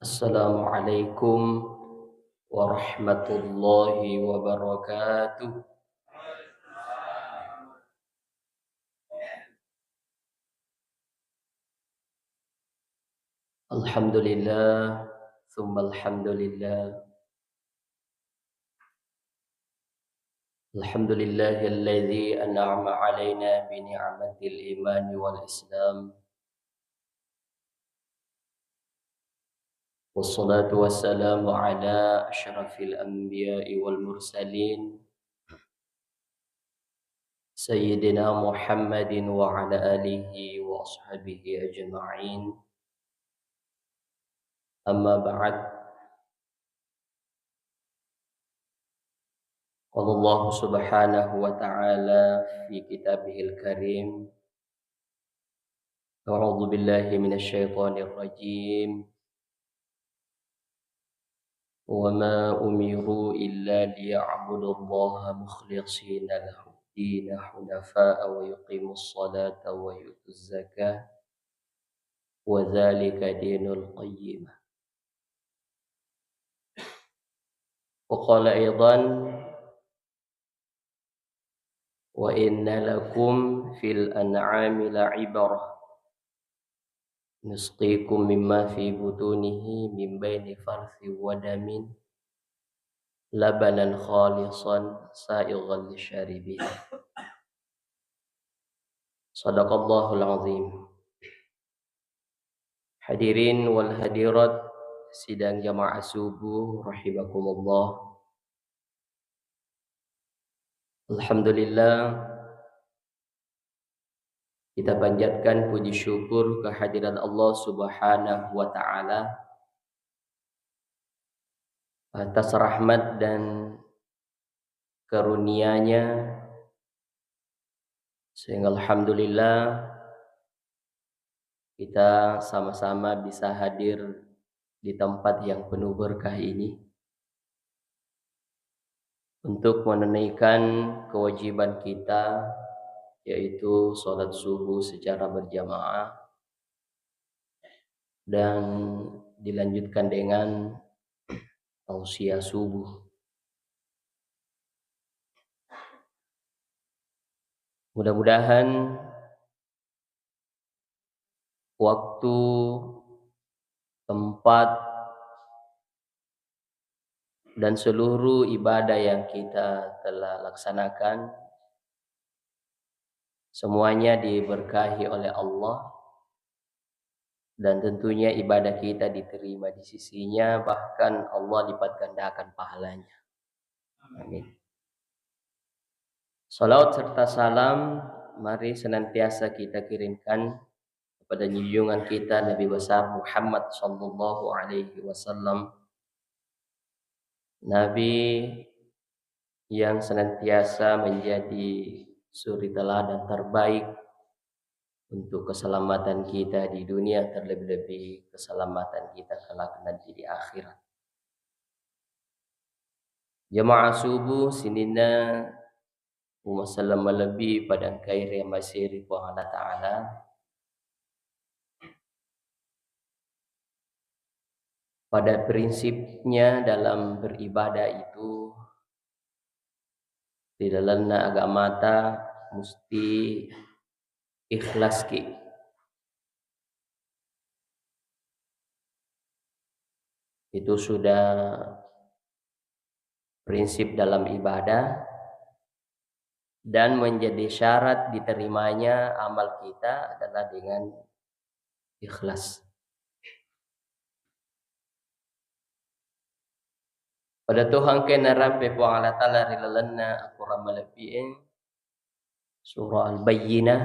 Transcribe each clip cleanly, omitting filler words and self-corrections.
Assalamualaikum warahmatullahi wabarakatuh. Alhamdulillah, thumma alhamdulillah. Alhamdulillahilladzi an'ama alaina bi ni'matil iman wal islam. Wassalatu wassalamu ala asyrafil anbiya'i wal mursalin. Sayyidina Muhammadin wa ala alihi wa ashabihi ajma'in. Amma ba'd. Qala Allah Subhanahu wa ta'ala fi kitabihil karim. A'udzu billahi minasyaitonir rajim. Wa ma umiru illa liya'budu Allaha mukhlishina lahu ad-din hunafa'a wa yuqimus salata wa yutuz zakata wa dzalika dinul qayyimah. Wa qala aidan wa inna lakum fil an'ami la'ibrah nusqikum mimma fi butunihi min baini farthi wa damin labanan khalisan sa'igan lisyaribin. Shadaqallahul azim. Hadirin wal hadirat sidang jamaah subuh rahimakumullah. Alhamdulillah, kita panjatkan puji syukur kehadiran Allah Subhanahu wa ta'ala atas rahmat dan karunia-Nya, sehingga alhamdulillah kita sama-sama bisa hadir di tempat yang penuh berkah ini untuk menunaikan kewajiban kita, yaitu sholat subuh secara berjamaah dan dilanjutkan dengan tausiah subuh. Mudah-mudahan waktu, tempat, dan seluruh ibadah yang kita telah laksanakan semuanya diberkahi oleh Allah, dan tentunya ibadah kita diterima di sisinya, bahkan Allah lipat gandakan pahalanya. Amin. Salawat serta salam mari senantiasa kita kirimkan kepada junjungan kita Nabi besar Muhammad sallallahu alaihi wasallam, Nabi yang senantiasa menjadi suri teladan terbaik untuk keselamatan kita di dunia, terlebih-lebih keselamatan kita kelak nanti di akhirat. Jamaah subuh sinina umasalam lebih pada khair yang masih ribu Allah Ta'ala. Pada prinsipnya dalam beribadah itu di dalam agama ta mesti ikhlas ki. Itu sudah prinsip dalam ibadah dan menjadi syarat diterimanya amal kita adalah dengan ikhlas. Pada Tuhan kena rampe po Allah Ta'ala rilalanna aku ramalapiin surah Al-Bayyinah,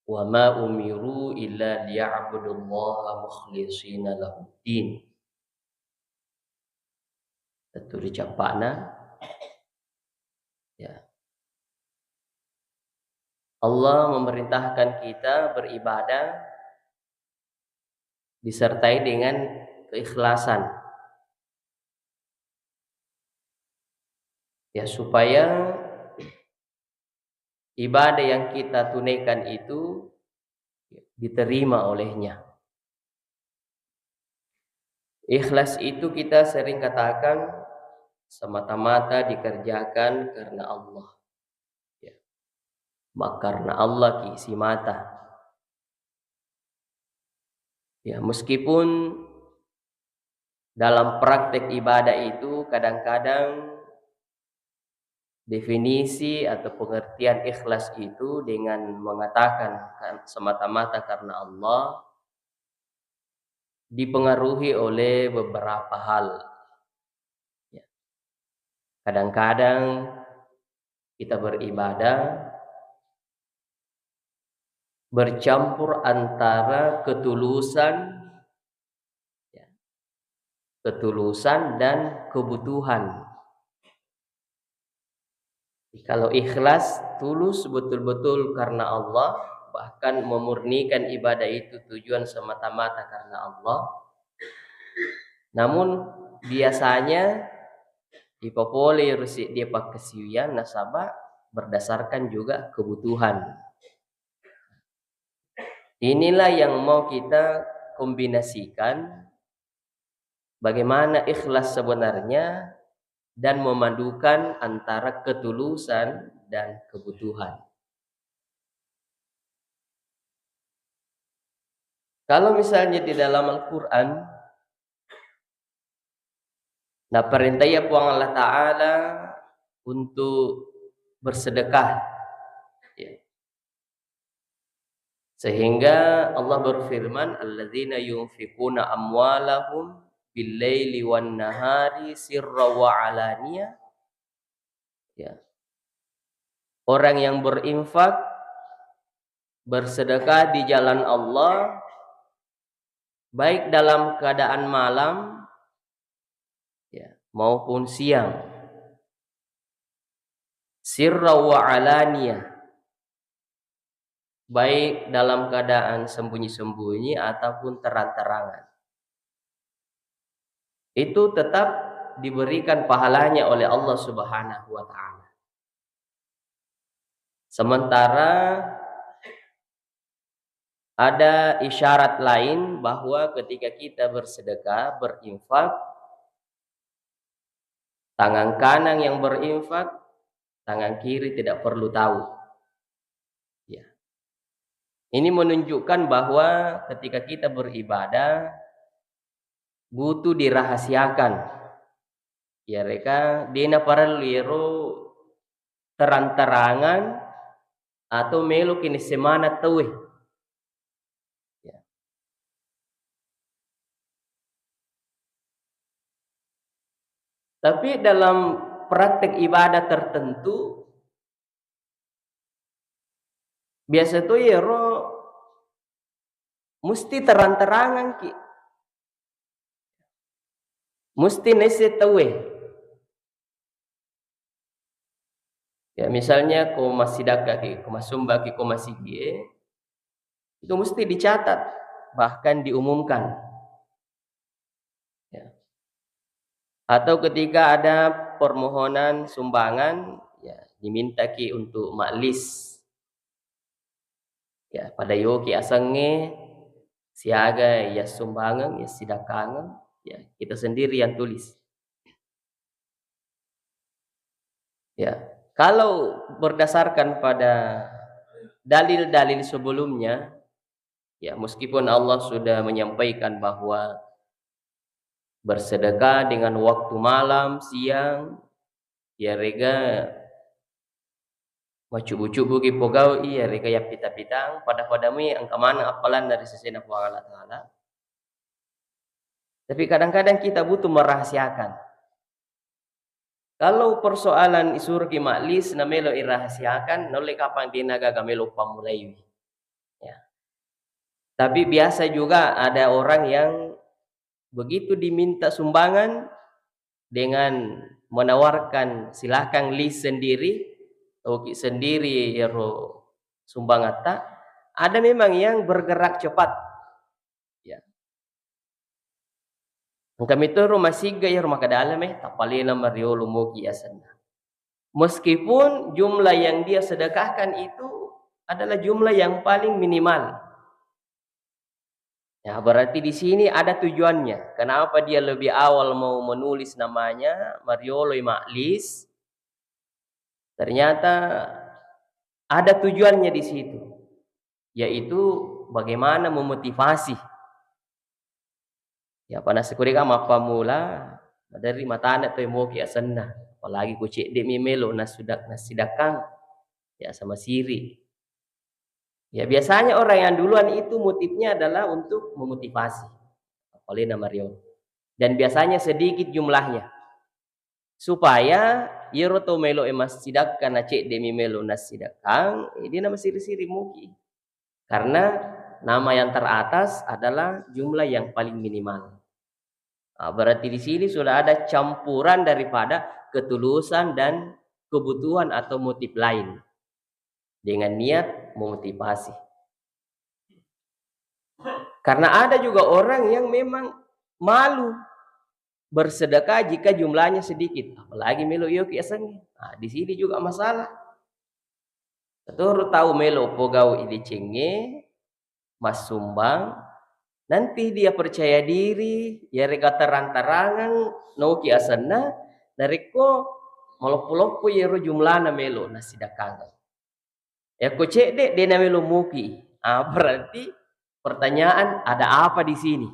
wa ma umiru illa liya'budullaha mukhlishina lahud-din. Tentu dicapakna ya. Allah memerintahkan kita beribadah disertai dengan keikhlasan. Ya, supaya ibadah yang kita tunaikan itu diterima olehnya. Ikhlas itu kita sering katakan semata-mata dikerjakan karena Allah. Ya. Maka karena Allah kiisi mata. Ya, meskipun dalam praktek ibadah itu kadang-kadang definisi atau pengertian ikhlas itu dengan mengatakan semata-mata karena Allah dipengaruhi oleh beberapa hal. Ya. Kadang-kadang kita beribadah bercampur antara ketulusan dan kebutuhan. Kalau ikhlas, tulus betul-betul karena Allah, bahkan memurnikan ibadah itu tujuan semata-mata karena Allah. Namun biasanya ipopole rusik dia pakai siuyan nasabah berdasarkan juga kebutuhan. Inilah yang mau kita kombinasikan bagaimana ikhlas sebenarnya dan memadukan antara ketulusan dan kebutuhan. Kalau misalnya di dalam Al-Quran, nah perintah ya puang Allah Ta'ala untuk bersedekah. Ya. Sehingga Allah berfirman, alladzina yunfikuna amwalahum bil-laili wan-nahari sirra wa alaniyah. Ya. Orang yang berinfak, bersedekah di jalan Allah baik dalam keadaan malam ya, maupun siang. Sirra wa alaniyah. Baik dalam keadaan sembunyi-sembunyi ataupun terang-terangan. Itu tetap diberikan pahalanya oleh Allah Subhanahu wa Ta'ala. Sementara ada isyarat lain bahwa ketika kita bersedekah, berinfak, tangan kanan yang berinfak, tangan kiri tidak perlu tahu. Ya. Ini menunjukkan bahwa ketika kita beribadah butuh dirahasiakan. Ya mereka dina paraliro terang-terangan atau melu kini semana tuh. Ya. Tapi dalam praktek ibadah tertentu biasa tuh ya mesti terang-terangan ki. Mesti nese tawe. Ya misalnya ko masidaka ki, ko masumba ki, ko masigi, itu mesti dicatat, bahkan diumumkan. Ya. Atau ketika ada permohonan sumbangan, ya diminta ki untuk maklis. Ya, pada yoki asange siaga ya sumbangan ya sidakangan ya kita sendiri yang tulis. Ya, kalau berdasarkan pada dalil-dalil sebelumnya ya meskipun Allah sudah menyampaikan bahwa bersedekah dengan waktu malam, siang ya rega macubu-cubu ki pogau iya rega ya pita-pitang pada mi angka mana apalan dari sesena Allah Ta'ala. Tapi kadang-kadang kita butuh merahasiakan. Kalau persoalan isur ki maklis na melo irahasiakan nolai kapan tinaga gamelo pamulai. Ya. Tapi biasa juga ada orang yang begitu diminta sumbangan dengan menawarkan silakan list sendiri Oki sendiri ya sumbangan tak ada memang yang bergerak cepat ya kami itu rumah siga ya rumah kedalam tapalina mariolo moki asanna meskipun jumlah yang dia sedekahkan itu adalah jumlah yang paling minimal Ya, berarti di sini ada tujuannya. Kenapa dia lebih awal mau menulis namanya Mariolo Maklis? Ternyata ada tujuannya di situ, yaitu bagaimana memotivasi. Ya, panas kurika mapa mula dari mata anak tu mau kia senah. Apalagi ku cek dek mimelo nasidakang ya sama siri. Ya biasanya orang yang duluan itu motifnya adalah untuk memotivasi. Oleh nama Rio. Dan biasanya sedikit jumlahnya. Supaya iro to melo emas sidak karena cek demi melo nasidakang, ini nama siri-siri muki. Karena nama yang teratas adalah jumlah yang paling minimal. Nah, berarti di sini sudah ada campuran daripada ketulusan dan kebutuhan atau motif lain dengan niat memotivasi. Karena ada juga orang yang memang malu bersedekah jika jumlahnya sedikit, apalagi melo iyo kiasannya. Nah, di sini juga masalah. Betul tahu melo pogau ini cenge, mas sumbang, nanti dia percaya diri, ya reka terang-terangan, no kiasanna, dari ko malopolopo yero jumlahna melo nasidakang. Ya ko cek dek dia melo muki. Ah, berarti pertanyaan ada apa di sini?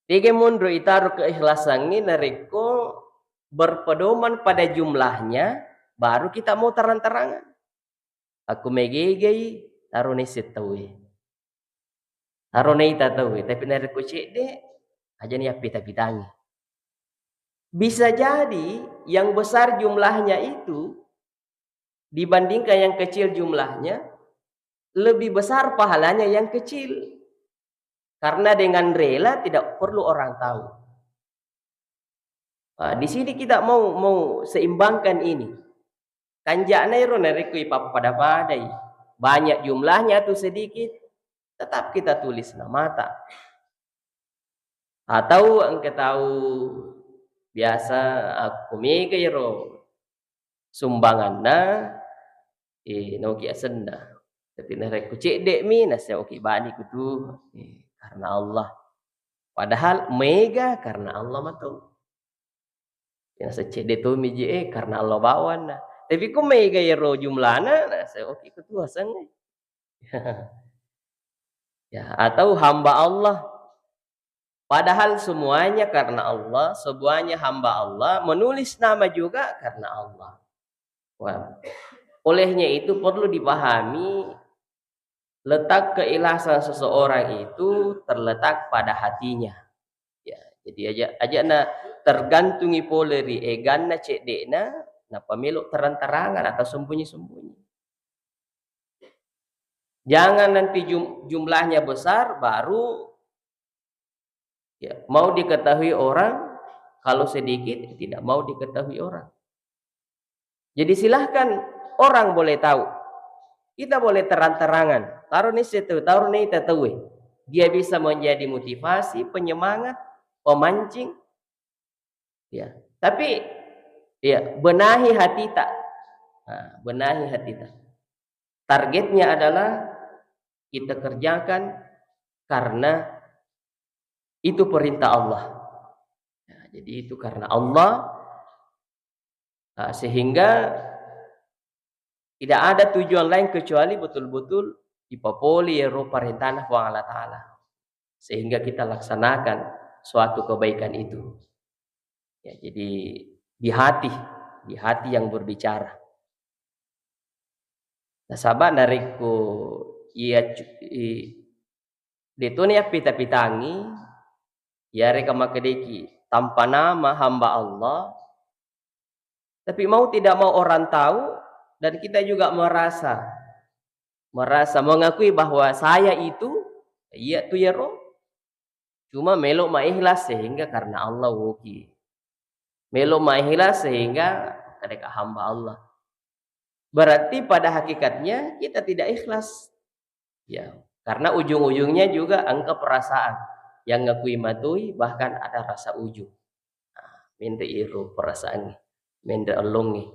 Tiga mundur itaruh keikhlasan ini nariko berpedoman pada jumlahnya, baru kita mau terang-terangan. Aku megegei taruh neset tahu. Taruh neita tahu, tapi nariko cek dek aja nih api tapi tangi. Bisa jadi yang besar jumlahnya itu dibandingkan yang kecil jumlahnya, lebih besar pahalanya yang kecil. Karena dengan rela tidak perlu orang tahu. Nah, di sini kita mau seimbangkan ini. Kanjakna iro nariku pada padai. Banyak jumlahnya atau sedikit, tetap kita tulis nama mata. Atau engkau tahu biasa aku mega iro sumbanganna no ki asenda. Tapi nariku cek dek mi nasi oki bani kutu karena Allah. Padahal mega karena Allah matu. Yang secek dek tu mi karena Allah bawan. Tapi ku mega iro jumlahna nasi oki kutu asang. Ya, atau hamba Allah. Padahal semuanya karena Allah, semuanya hamba Allah, menulis nama juga karena Allah. Wah. Olehnya itu perlu dipahami letak keikhlasan seseorang itu terletak pada hatinya. Ya, jadi aja na tergantungi poleri eganna cek dekna na pemilu terang-terangan atau sembunyi-sembunyi. Jangan nanti jumlahnya besar baru ya, mau diketahui orang, kalau sedikit tidak mau diketahui orang. Jadi silahkan orang boleh tahu. Kita boleh terang-terangan. Taruh nih situ, taruh nih tahu. Dia bisa menjadi motivasi, penyemangat, pemancing. Ya, tapi ya benahi hati tak. Nah, benahi hati tak. Targetnya adalah kita kerjakan karena itu perintah Allah. Ya, jadi itu karena Allah. Nah, sehingga tidak ada tujuan lain kecuali betul-betul dipopoli perintah Allah Ta'ala. Sehingga kita laksanakan suatu kebaikan itu. Ya, jadi di hati yang berbicara. Nah, sahabat dariku ia ditunia pita-pitangi ya reka makedeki tanpa nama hamba Allah, tapi mau tidak mau orang tahu dan kita juga merasa mengakui bahwa saya itu iya tu ya roh cuma melo maikhlas sehingga karena Allah wuki melo maikhlas sehingga mereka hamba Allah, berarti pada hakikatnya kita tidak ikhlas ya, karena ujung-ujungnya juga angka perasaan yang ngakui matui bahkan ada rasa ujung. Nah, minta iru perasaan minta elongi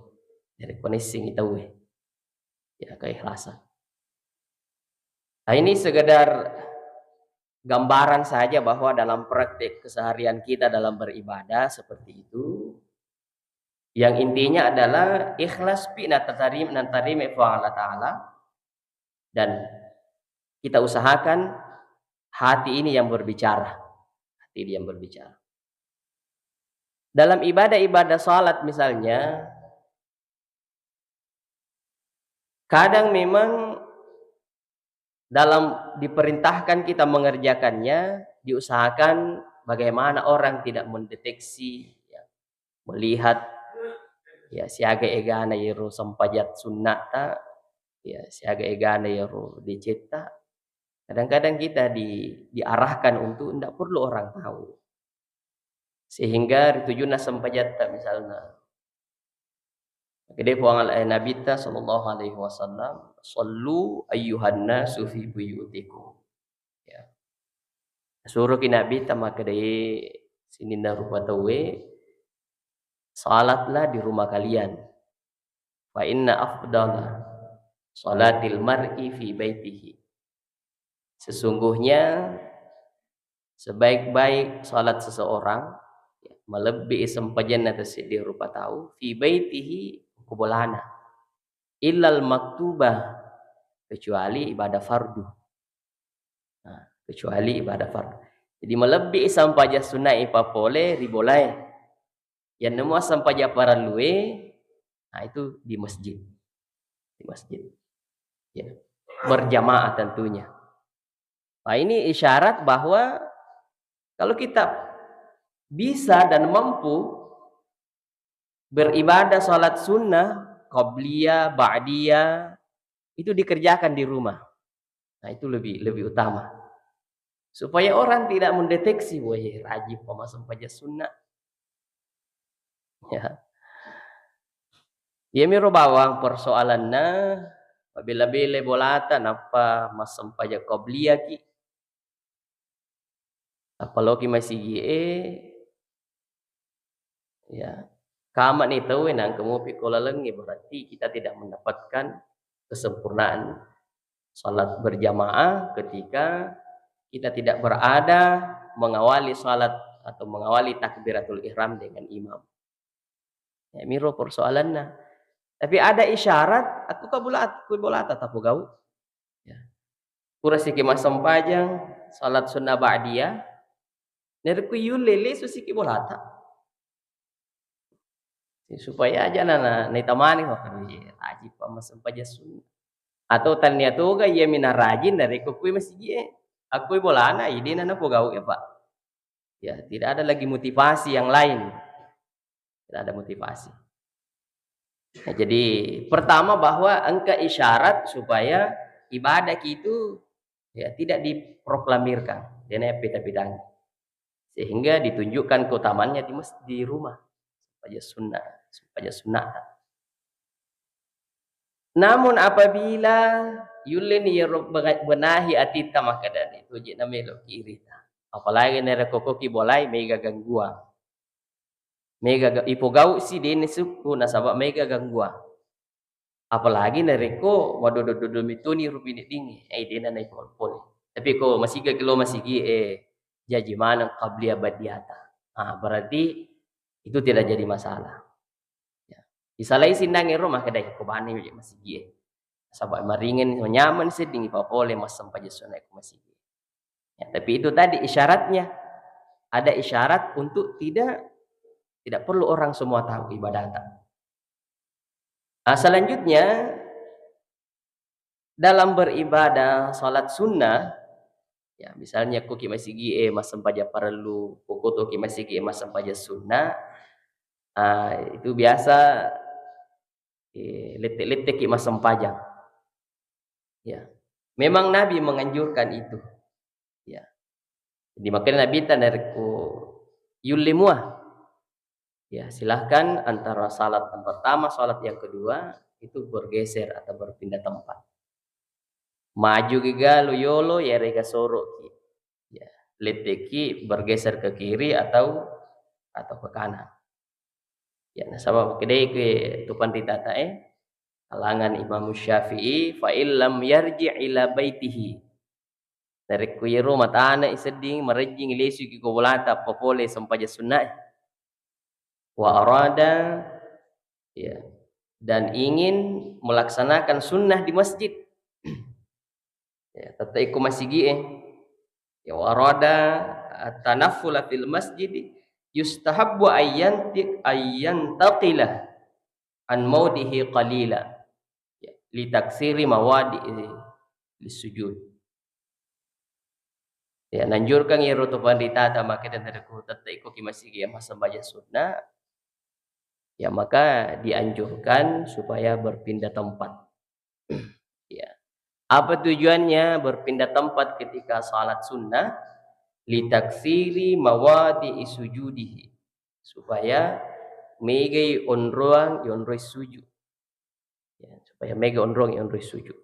dari koneksi kita ya keikhlasan. Nah, ini sekedar gambaran saja bahwa dalam praktik keseharian kita dalam beribadah seperti itu, yang intinya adalah ikhlas fi natarim Allah Ta'ala, dan kita usahakan hati ini yang berbicara. Hati ini yang berbicara. Dalam ibadah-ibadah salat misalnya, kadang memang dalam diperintahkan kita mengerjakannya, diusahakan bagaimana orang tidak mendeteksi, ya, melihat, ya, siaga egana yero sampajat sunnata, ya, siaga egana yero dicipta. Kadang-kadang kita diarahkan untuk tidak perlu orang tahu, sehingga ritujuna sampajat misalnya. Jadi puangal Nabi sallallahu alaihi wasallam, "Shallu ayyuhan nasu fi buyutikum." Ya. Suruh ki Nabi tamakadai sininda rupa tawe, salatlah di rumah kalian. Fa inna afdala salatil mar'i fi baitihi. Sesungguhnya sebaik-baik salat seseorang, ya, melebihi sempajan atas di rupa tahu fi baitihi kubolana illal maktubah, kecuali ibadah fardu. Nah, kecuali ibadah fardu. Jadi melebihi sampaja sunnah ipapole ribolai. Yang nemu sampaja para luwe, nah itu di masjid. Di masjid. Ya. Berjamaah tentunya. Nah, ini isyarat bahwa kalau kita bisa dan mampu beribadah salat sunnah, qabliyah, ba'diyah, itu dikerjakan di rumah. Nah, itu lebih utama. Supaya orang tidak mendeteksi, wah rajin pemasang pajak sunnah. Ya. Ya miro bawang persoalannya, apabila bile bolatan apa masam pajak qabliyah ki. Apalagi masih ya. Kamat nih tahu nang kamu pikola lengi, berarti kita tidak mendapatkan kesempurnaan salat berjamaah ketika kita tidak berada mengawali salat atau mengawali takbiratul ihram dengan imam. Ya, miro persoalannya. Tapi ada isyarat, aku bola tetap gau. Ya. Kurasi ki masam pajang salat sunnah ba'diyah. Nerku yulele susiki bolata. Supaya aja nana nitamani wakari ajib pa masam pajang sunnah. Atau tanya tuh ga iya mina rajin dari kukui masih ye. Aku bolana ide nana gau ya Pak. Ya, tidak ada lagi motivasi yang lain. Tidak ada motivasi. Nah, jadi pertama bahwa engkau isyarat supaya ibadah itu ya tidak diproklamirkan dan pita-pitang, sehingga ditunjukkan keutamaannya di rumah supaya sunnah. Namun apabila yulin ya benahi atita maka dan itu je namelo kiri. Apalagi nere kokoki bolai mega gangguan. Mega ipogau si dene suku nasabak mega gangguan. Apalagi nareko wadododo mituni rupini dingi dena na ipol. Tapi ko masih kilo masih jaji mana qabli abadiyata. Berarti itu tidak jadi masalah. Ya. Isalai sindang rumah kedai ko bani masih sabak maringin nyaman seding ipapole masam pajasona ko masih. Ya, tapi itu tadi isyaratnya. Ada isyarat untuk tidak perlu orang semua tahu ibadah. Selanjutnya dalam beribadah salat sunnah, ya misalnya koki masih masam paja perlu, kokoto ki masih masam paja sunnah, itu biasa letek-letek ki masam pajang. Ya, memang Nabi menganjurkan itu. Ya, jadi makanya Nabi tanariku yulimuah. Ya, silahkan antara salat yang pertama, salat yang kedua itu bergeser atau berpindah tempat. Maju giga loyolo ya rega soro ki. Ya, leteki bergeser ke kiri atau ke kanan. Ya, nah sabab kedai ke tupan ditata kalangan Imam Syafi'i fa illam yarji' ila baitihi. Dari kuiru matana iseding marejing lesu ki kobolata popole sampaja sunnah. Wa arada ya, dan ingin melaksanakan sunnah di masjid. Ya, tata iku masigi ya warada tanaffula fil masjid yustahabbu ayyan taqila an maudihi qalila ya, li taksiri mawadi lisujud. Ya nanjurkan iro to pandita ta makita tadaku tata iku ki masigi ya masambaja sunnah. Ya maka dianjurkan supaya berpindah tempat. Ya. Apa tujuannya berpindah tempat ketika salat sunnah? Litaksiri mawadi isujudihi. Supaya megai onruang yonroi sujud. Ya, supaya mega onruang yonroi sujud.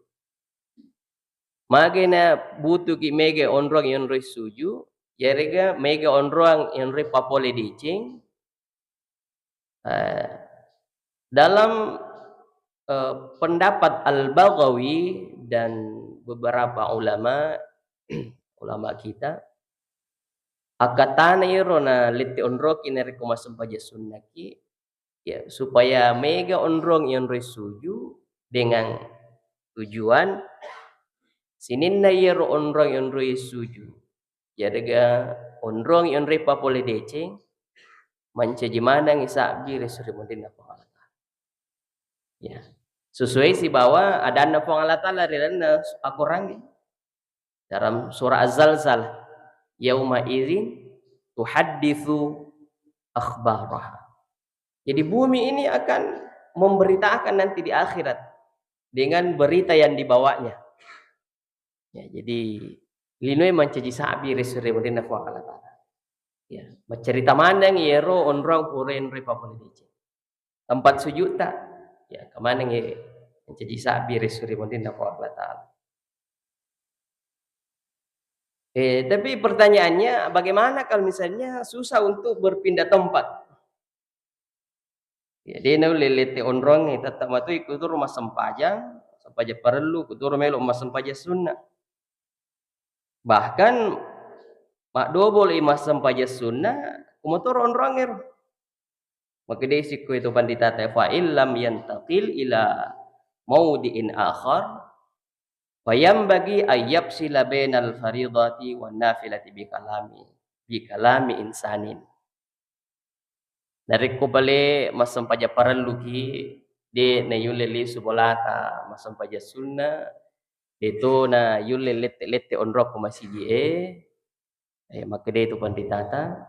Magena butuh ki mega onruang yonroi sujud. Yarega mega onruang yonroi papole dicing. Dalam pendapat Al-Baghawi dan beberapa ulama ulama kita akatana irona litti onrok inere kuma sampaja sunnaki ya supaya mega onrong yang resuju dengan tujuan sininna yero onrong yang resuju jadaga onrong yang repa pole deceng mancaji mana ngisabi resuri mundin apa ya sesuai si bahwa ada anak pengalatan dari dana akurangi dalam surah Az-Zalzal yauma idzin tuhadditsu akhbaraha. Jadi bumi ini akan memberitakan nanti di akhirat dengan berita yang dibawanya. Ya, jadi linoi mancaji sabi resure modena fa kala taala. Ya, mencerita mandang yero onrang puren repa politici. Tempat sujud tak? Ya, kemana nge mencaji sabi resure modena fa kala taala. Tapi pertanyaannya bagaimana kalau misalnya susah untuk berpindah tempat? Ya, dia nak lelete onrong ni tetap matu ikut rumah sempajang, sempaja perlu kutur melo rumah sempaja sunnah. Bahkan mak dobol imas sempaja sunnah, kumotor onrong er. Maka dia siku itu pandita fa illam yantaqil ila maudiin akhar fayam bagi ayyab sila bainal faridati wan nafilati bi kalami insanin. Dari ko bale masampaja parallu ki de na yulle li subolata masampaja sunna itu na yulle lette onrok ko masiji maka de itu panditata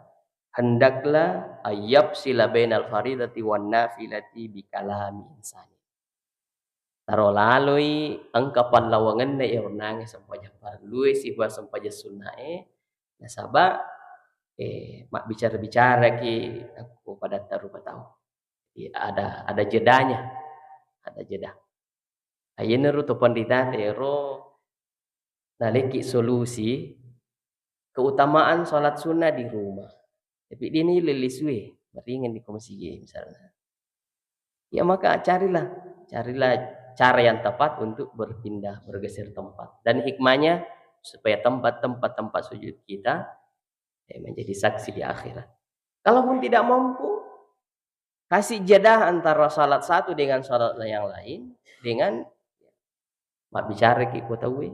hendaklah ayyab sila bainal faridati wan nafilati bi kalami insani. Taro lalui angkapan lawangan na irnange sampaja parlu si ba sampaja sunna nasaba mak bicara-bicara ki aku pada taruh tahu. Ada jedanya. Ada jeda. Ayeuna ru to pandita tero naleki solusi keutamaan salat sunnah di rumah. Tapi dia ni leliswe, beringan di komisi misalnya. Ya maka carilah cara yang tepat untuk berpindah, bergeser tempat. Dan hikmahnya supaya tempat sujud kita menjadi saksi di akhirat. Kalaupun tidak mampu, kasih jadah antara salat satu dengan salat yang lain dengan mak bicara ki ko tahu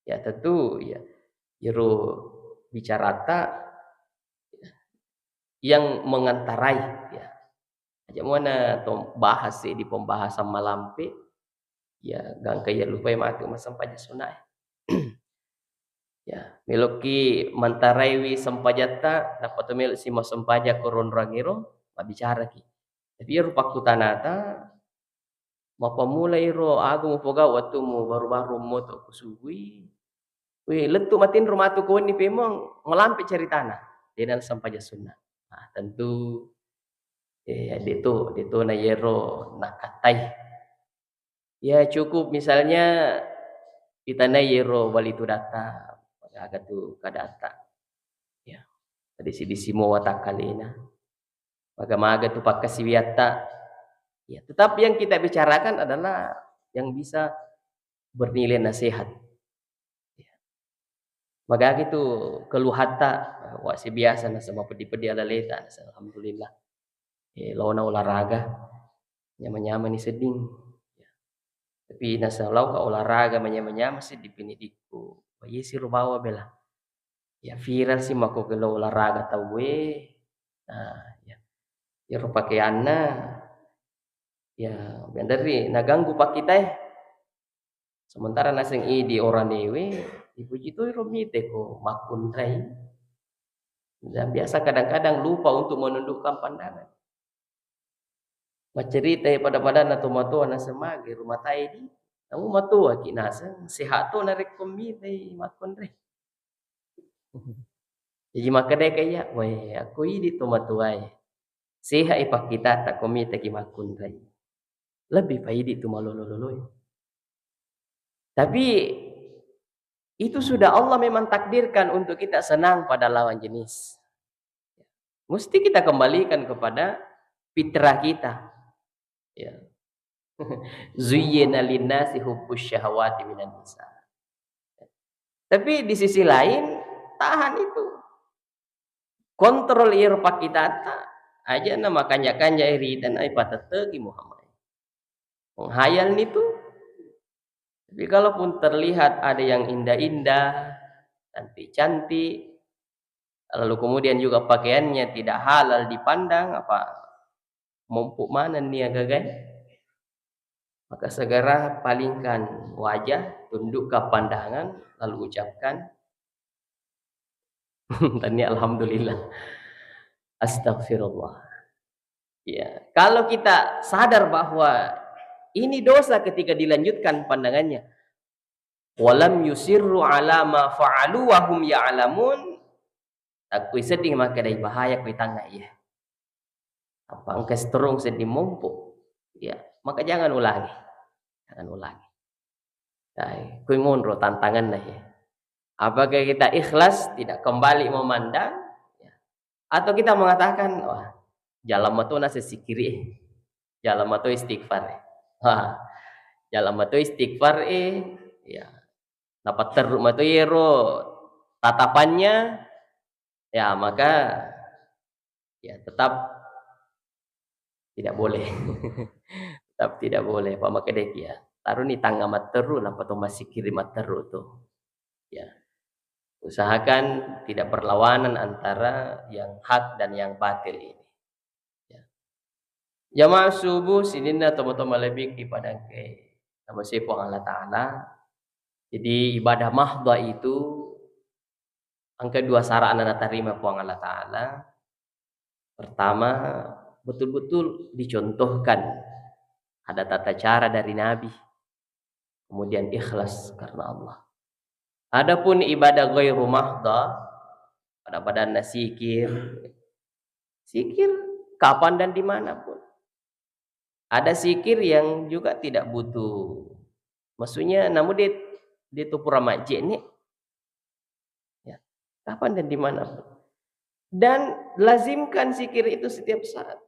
ya tentu ya jero bicara tak yang mengantarai ya aja mana to bahas di pembahasan malampe ya gang kaya lupa mati masampaja sunai ya meloki mantaraiwi sampajata dapat mel si masampaja koron rangiro bicara ki tapi rupa kutanata mapamulai ro aku mopoga waktu mu baru-baru moto kusugui letu matin rumah tu ko ni pemong melampi ceritana dengan sampaja sunnah. Nah, tentu itu na yero nakatai. Ya cukup misalnya kita na yero wali tu data agak tu kadata. Ya. Tadi si disimo watakalina. Maga-maga tu pakasiwiata. Ya, tetapi yang kita bicarakan adalah yang bisa bernilai nasihat. Maka gitu keluh hatta wa si biasa na sama pedi-pedi ala leta alhamdulillah. Launa olahraga nyama-nyama ni seding. Tapi nasa lau ka olahraga manyama-nyama sih dipinidiku. Wa si rubawa bela. Ya viral sih mako ke olahraga tau we. Nah, ya. Ya pakaianna ya dari naganggu pak kita sementara naseng di orang dewe dipuji tuh romite ko makun rai dan biasa kadang-kadang lupa untuk menundukkan pandangan macerita pada atau matua na semage rumah tai di kamu matua kinasa sehat to narik komite makun rai jadi maka deh kayak weh aku ini to matuai sehat ipak kita tak komite ki makun rai lebih paidi tu malolo-lolo. Tapi itu sudah Allah memang takdirkan untuk kita senang pada lawan jenis. Mesti kita kembalikan kepada fitrah kita. Ya. Zuyyina linnasi hubbus syahawati minan nisa. Tapi di sisi lain tahan itu. Kontrol irpa kita aja na makanya kanya iri dan ai patategi Muhammad. Menghayal itu. Tapi kalaupun terlihat ada yang indah-indah, cantik-cantik, lalu kemudian juga pakaiannya tidak halal dipandang, apa mumpuk mana nih gagai? Maka segera palingkan wajah, tunduk ke pandangan, lalu ucapkan, tani alhamdulillah, astagfirullah. Ya, kalau kita sadar bahwa ini dosa ketika dilanjutkan pandangannya. Walam yusirru ala ma fa'alu wa hum ya'lamun. Aku sedih maka dari bahaya ku tangga ya. Apa engkau terung sedih mumpuk. Ya, maka jangan ulangi. Jangan ulangi. Nah, ku ngunro tantangan lah ya. Apakah kita ikhlas tidak kembali memandang ya. Atau kita mengatakan wah, jalan matu nasi sikiri. Jalan matu istighfar. Wah, jalan matu istighfar ya. Dapat teruk matu yero tatapannya ya maka ya tetap tidak boleh. Tetap tidak boleh. Pak maka dek ya. Taruh ni tangga materu lah atau masih kiri materu tuh. Ya. Usahakan tidak berlawanan antara yang hak dan yang batil ini. Ya. Jamaah subuh sinina teman-teman lebih kepada ke nama siapa Allah Ta'ala. Jadi ibadah mahdha itu angka dua syarat anak terima puang Allah Ta'ala. Pertama, betul-betul dicontohkan. Ada tata cara dari Nabi. Kemudian ikhlas karena Allah. Adapun ibadah ghairu mahdha, pada sikir. Sikir kapan dan dimanapun. Ada sikir yang juga tidak butuh. Maksudnya, namun dia tuh pura majik nih. Ya, kapan dan dimanapun. Dan lazimkan zikir itu setiap saat.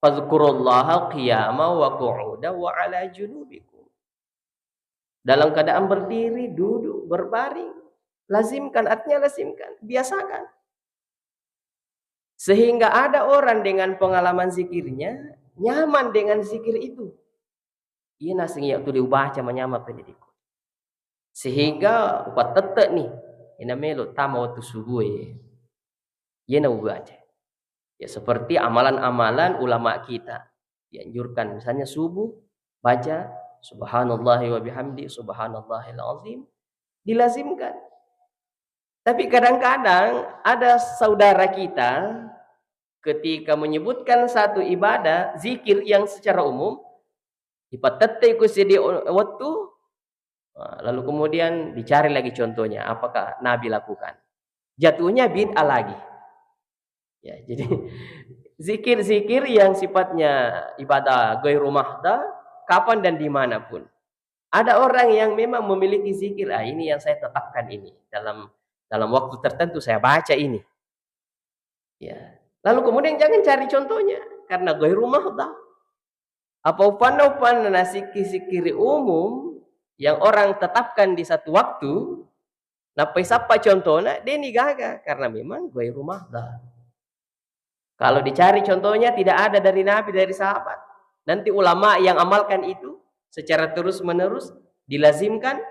Fadhkurullaha qiyama wa qu'uda wa ala junubikum. Dalam keadaan berdiri, duduk, berbaring. Lazimkan, artinya lazimkan. Biasakan. Sehingga ada orang dengan pengalaman zikirnya, nyaman dengan zikir itu. Iya nasing ya tu dibaca menyama pendidiku. Sehingga upat tetek nih. Ina melo tama waktu subuh ya. Iya na baca. Ya seperti amalan-amalan ulama kita. Dianjurkan misalnya subuh baca subhanallahi wa bihamdi subhanallahil azim. Dilazimkan. Tapi kadang-kadang ada saudara kita ketika menyebutkan satu ibadah zikir yang secara umum ipatette ku sedi waktu lalu kemudian dicari lagi contohnya apakah Nabi lakukan. Jatuhnya bid'ah lagi. Ya, jadi zikir-zikir yang sifatnya ibadah ghairu mahdha kapan dan dimanapun. Ada orang yang memang memiliki zikir, ini yang saya tetapkan ini dalam waktu tertentu saya baca ini. Ya. Lalu kemudian jangan cari contohnya karena ghairu mahdha. Apa upan zikir umum yang orang tetapkan di satu waktu Nah, siapa contohnya? Dia ni gaga karena memang gue rumah dah. Kalau dicari contohnya tidak ada dari Nabi, dari sahabat. Nanti ulama yang amalkan itu secara terus-menerus dilazimkan.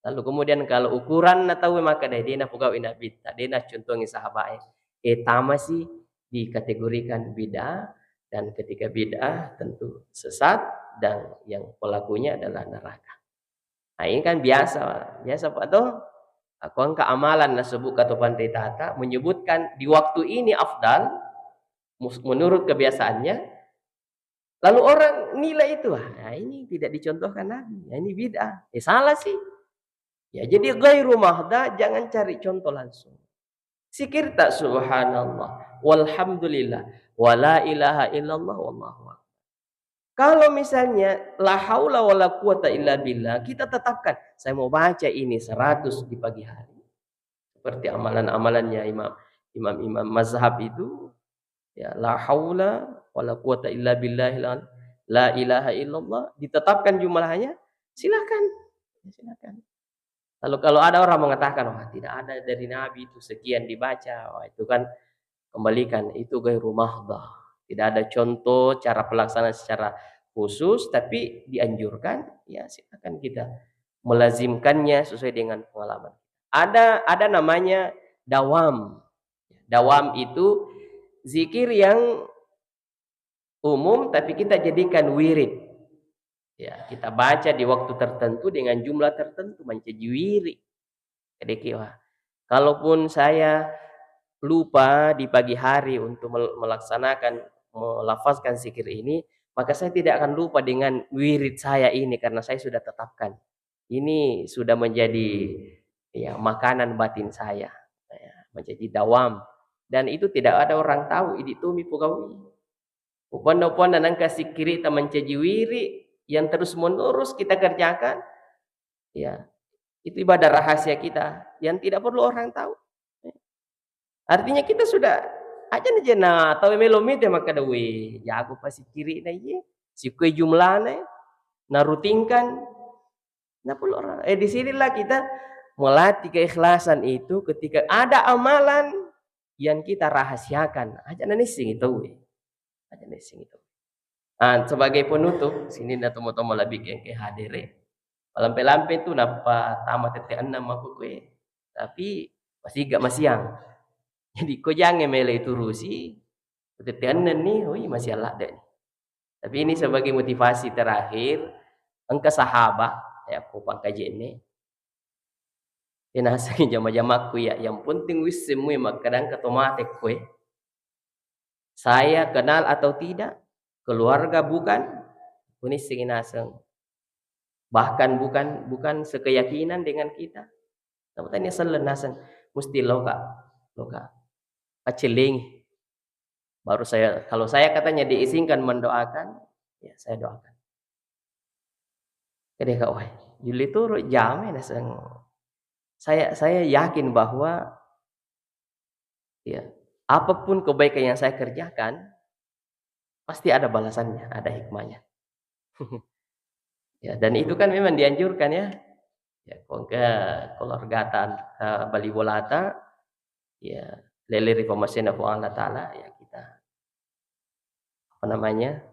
Lalu kemudian kalau ukuran na tahu maka dia na pegawai Nabi, tak dia na contohnya sahabat. Tama sih dikategorikan bid'ah, dan ketika bid'ah tentu sesat dan yang pelakunya adalah neraka. Nah, ini kan biasa Pak toh. Aku angka amalan nasebut atau pandai tata menyebutkan di waktu ini afdal menurut kebiasaannya, lalu orang nilai itu, nah ini tidak dicontohkan Nabi, ini bid'ah. Salah sih. Ya, jadi ghairu mahda, jangan cari contoh langsung. Zikir tak subhanallah, walhamdulillah, wala ilaha illallah, wallahu akbar. Kalau misalnya la haula wala quwata illa billah, kita tetapkan, saya mau baca ini 100 di pagi hari. Seperti amalan-amalannya imam-imam mazhab itu, ya la haula wala quwata illa billahil la ilaha illallah, ditetapkan jumlahnya, silakan. Silakan. Lalu kalau ada orang mengatakan, wah tidak ada dari Nabi itu sekian dibaca, wah itu kan kembalikan, itu ghairu mahdah. Tidak ada contoh cara pelaksanaan secara khusus, tapi dianjurkan, ya silakan kita melazimkannya sesuai dengan pengalaman. Ada namanya dawam. Dawam itu zikir yang umum tapi kita jadikan wirid. Ya, kita baca di waktu tertentu dengan jumlah tertentu menjadi wirid. Jadi kalaupun saya lupa di pagi hari untuk melafazkan zikir ini, maka saya tidak akan lupa dengan wirid saya ini karena saya sudah tetapkan. Ini sudah menjadi ya makanan batin saya, ya, menjadi dawam, dan itu tidak ada orang tahu ini tumi pugawi. Upon-upon dan angka zikir kita menjadi wirid yang terus menerus kita kerjakan, ya itu ibadah rahasia kita yang tidak perlu orang tahu. Artinya kita sudah aja na tahu melomit ya maka dewe ya aku pasti kiri na ye si kue jumlahnya na rutinkan na perlu orang. Di sinilah kita melatih keikhlasan itu ketika ada amalan yang kita rahasiakan aja na nising itu aja nising itu. Sebagai penutup sini na tomo-tomo lebih ke hadire lampe-lampe itu napa tamat tetean nama kue tapi masih gak masiang. Jadi kau jangan mele itu rusi, teteanan nih, masih Allah deh. Tapi ini sebagai motivasi terakhir, engkau sahabat, ya aku pangkaji ini. Ina sangi jama-jama ku ya, yang penting wis semua makanan ketomate kue. Saya kenal atau tidak, keluarga bukan, ini singin aseng. Bahkan bukan sekeyakinan dengan kita. Tapi tanya selen aseng, mesti loka. Paceling. Baru kalau saya katanya diizinkan mendoakan, ya saya doakan. Jadi kau, Juli itu jamin saya yakin bahwa ya apapun kebaikan yang saya kerjakan pasti ada balasannya, ada hikmahnya. Ya, dan itu kan memang dianjurkan ya. Ya, keluarga Bali Bolata, ya lele reformasi Allah Taala ya kita apa namanya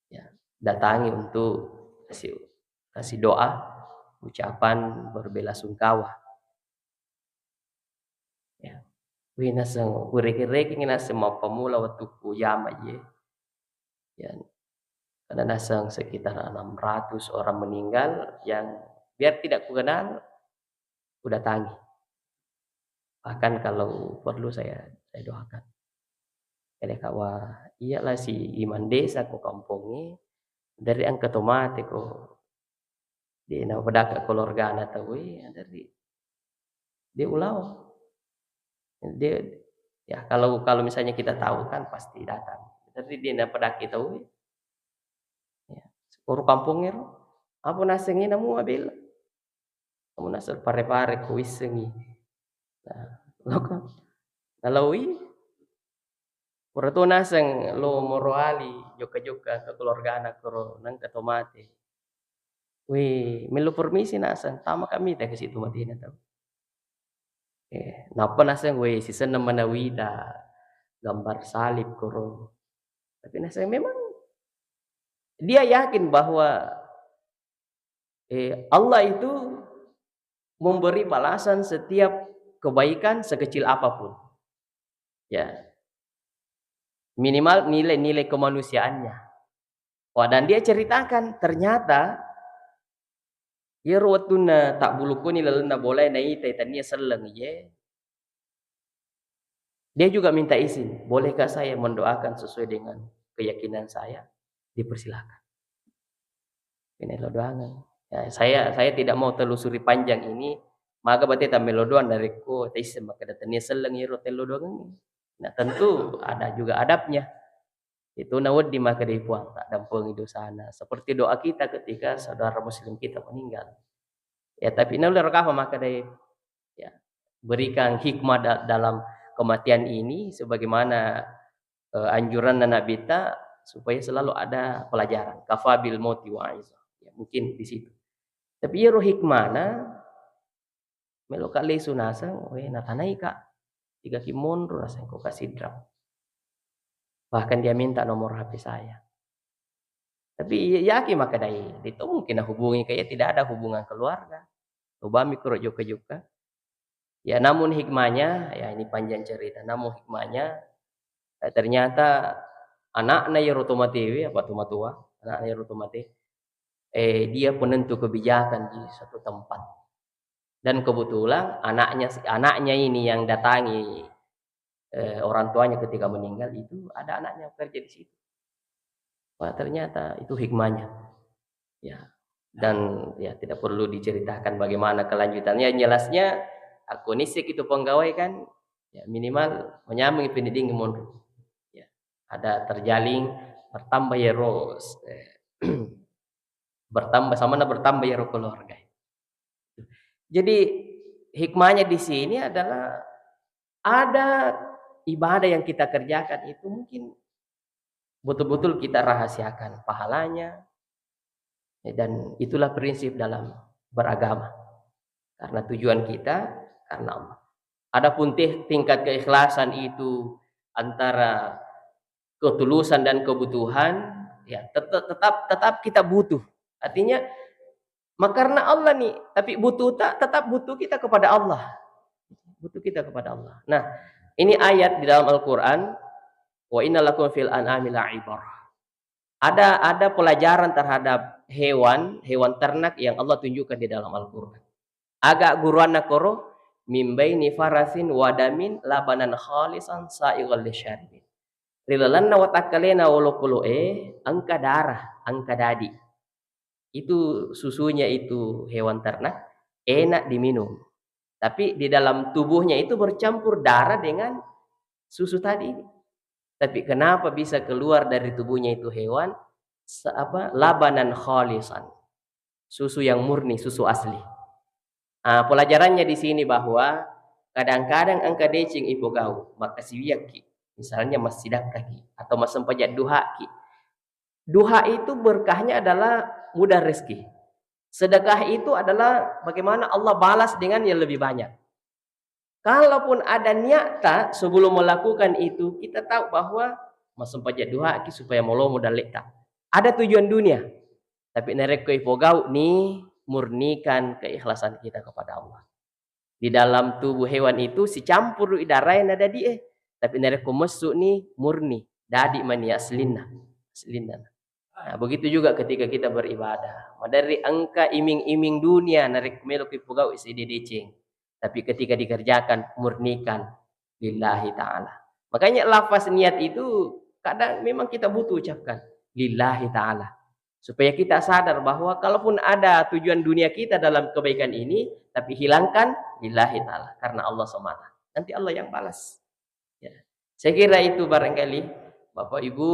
ya datangi untuk kasih doa, ucapan berbelasungkawa. Ya, wina sang urek-urek ngina semua pemula waktu kuyam aja. Ya, karena nasang sekitar 600 orang meninggal yang biar tidak kukenal udah tangi. Bahkan kalau perlu saya doakan. Jadi kawa iyalah si iman desa ko kampungnya dari angka tomate ko di na pada keluarga anak tahu dari dia ulau dia ya kalau misalnya kita tahu kan pasti datang dari dia na pada kita tahu ya seluruh kampungnya apa nasengi namu abil kamu nasel pare-pare kuisengi nah loko nalawi purato naseng lo moroali joka-joka ke keluarga anak koro nang katomate. Melu permisi nasang tama kami teh ke situ mati na tahu. Napa nasa we sisen na manawida gambar salib kuro. Tapi nasa memang dia yakin bahwa Allah itu memberi balasan setiap kebaikan sekecil apapun. Ya, minimal nilai-nilai kemanusiaannya. Wah, dan dia ceritakan ternyata ya ruwatuna tak buluku ni lalana boleh na ita tania seleng ye. Dia juga minta izin, bolehkah saya mendoakan sesuai dengan keyakinan saya? Dipersilakan. Ini lo doangan. Ya, saya tidak mau telusuri panjang ini, maka berarti tak melodoan dariku teis maka datanya seleng iro telodoan ini. Nah, tentu ada juga adabnya. Itu nawad di maka dipuang tak dampung itu sana. Seperti doa kita ketika saudara muslim kita meninggal. Ya, tapi ini udah rekah maka dari ya, berikan hikmah dalam kematian ini sebagaimana anjuran Nabi kita supaya selalu ada pelajaran. Kafabil mauti wa'izah. Ya, mungkin di situ. Tapi ya roh hikmana melo kali sunasang we natanai kak. Tiga kimon rasa ko kasih drop. Bahkan dia minta nomor HP saya. Tapi yakin maka dai, itu mungkin hubungi kayak tidak ada hubungan keluarga. Coba mikro juga. Ya namun hikmahnya, ya ini panjang cerita. Namun hikmahnya ternyata anaknya ya rotomati apa tua, anaknya rotomati. Dia penentu kebijakan di satu tempat. Dan kebetulan anaknya ini yang datangi orang tuanya ketika meninggal itu ada anaknya kerja di situ. Wah, ternyata itu hikmahnya. Ya. Dan ya tidak perlu diceritakan bagaimana kelanjutannya. Jelasnya aku nisik itu pegawai kan ya minimal menyambung pendidikan mundur. Ya. Ada terjalin bertambah ya ros. bertambah ya roh keluarga. Jadi hikmahnya di sini adalah ada ibadah yang kita kerjakan itu mungkin betul-betul kita rahasiakan pahalanya. Dan itulah prinsip dalam beragama. Karena tujuan kita karena Allah. Adapun tingkat keikhlasan itu antara ketulusan dan kebutuhan, ya tetap kita butuh. Artinya karena Allah nih, tapi tetap butuh kita kepada Allah. Butuh kita kepada Allah. Nah, ini ayat di dalam Al-Qur'an, wa innalakum fil an'ami la'ibarah. Ada pelajaran terhadap hewan ternak yang Allah tunjukkan di dalam Al-Qur'an. Agak guruan nakoro mimbaini farasin wadamin labanan khalisan sa'igal lisyaribin. Rilalanna wa takalena walokulu angka darah, angka dadi. Itu susunya itu hewan ternak enak diminum. Tapi di dalam tubuhnya itu bercampur darah dengan susu tadi. Tapi kenapa bisa keluar dari tubuhnya itu hewan labanan khalisan. Susu yang murni, susu asli. Pelajarannya di sini bahwa kadang-kadang angka decing ibu kau maka siwiaki. Misalnya masjidak kaki atau masempajat duha ki. Duha itu berkahnya adalah mudah rezeki. Sedekah itu adalah bagaimana Allah balas dengan yang lebih banyak. Kalaupun ada niat sebelum melakukan itu, kita tahu bahwa masempajat duha ki supaya molo modal lekta. Ada tujuan dunia. Tapi nereko ifogau nih murnikan keikhlasan kita kepada Allah. Di dalam tubuh hewan itu si campur darah yang ada di tapi nereko mesuk nih murni dadi mani aslina. Nah, begitu juga ketika kita beribadah. Dari angka iming-iming dunia nerek melok ifogau isi didecing. Tapi ketika dikerjakan murnikan lillahi ta'ala. Makanya lafaz niat itu kadang memang kita butuh ucapkan lillahi ta'ala. Supaya kita sadar bahwa kalaupun ada tujuan dunia kita dalam kebaikan ini, tapi hilangkan lillahi ta'ala. Karena Allah semata. Nanti Allah yang balas. Ya. Saya kira itu barangkali Bapak Ibu,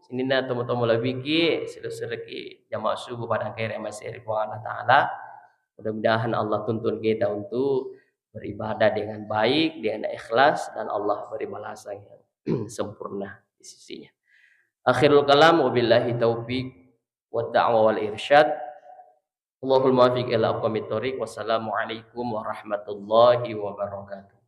sini na temu-temu lebih ki, selesai jamaah subuh pada akhirnya masih Allah Ta'ala. Mudah-mudahan Allah tuntun kita untuk beribadah dengan baik, dengan ikhlas, dan Allah beri balasan yang sempurna di sisinya. Akhirul kalam wabillahi taufiq wa da'wa wal irsyad. Allahul muwaffiq ila aqwamit thoriq. Wassalamualaikum warahmatullahi wabarakatuh.